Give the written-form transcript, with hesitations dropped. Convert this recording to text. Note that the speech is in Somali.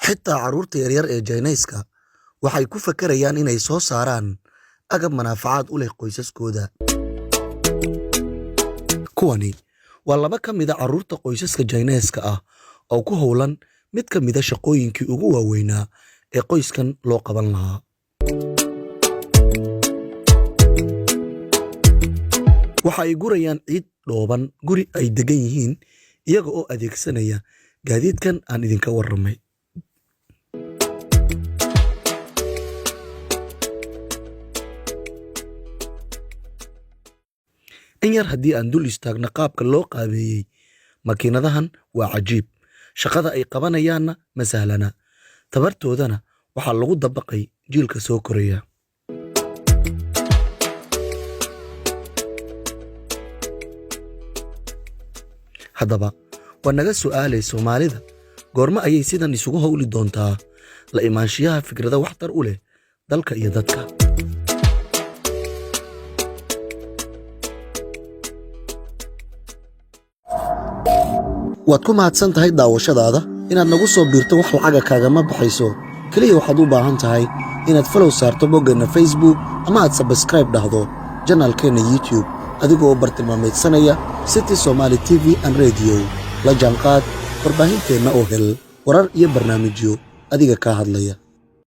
xitaa carruurta yaryar ee Jayneeska waxay ku fakarayaan inay soo saaraan agab manaafacaad u leh qoysaskooda. Kuwani waa laba ka mid ah carruurta qoysaska Jayneeska ah oo ku howlan mid ka mid ah shaqooyinkii ugu waaweynaa ee qoyskan loo qaban lahaa. Waxa ay gurayaan ciid dhooban guri ay degan yihiin iyaga oo adeegsanaya gaadiidkan aan idinka warramay. In yar haddii aan dul istaagno qaabka loo qaabeeyey makiinadahan waa cajiib. Shaqada ay qabanayaanna ma sahlana. Tabartoodana waxaa lagu dabaqay jiilka soo koraya. Haddaba waa naga su'aalay Soomaalida goorma ayay sidan isugu howli doontaa la imaanshiyaha fikrada waxtar u leh dalka iyo dadka. Waad ku mahadsan tahay daawashadaada. Inaad nagu soo biirto wax lacaga kaagama baxayso. Kaliya waxaad u baahan tahay inaad follow saarto boggeena Facebook ama aad subscribe dhahdo channelkeena YouTube adigoo bartilmaameedsanaya City Somali TV and Radio. La jaanqaad warbaahinteena oo hel warar iyo barnaamijyo adiga ka hadlaya.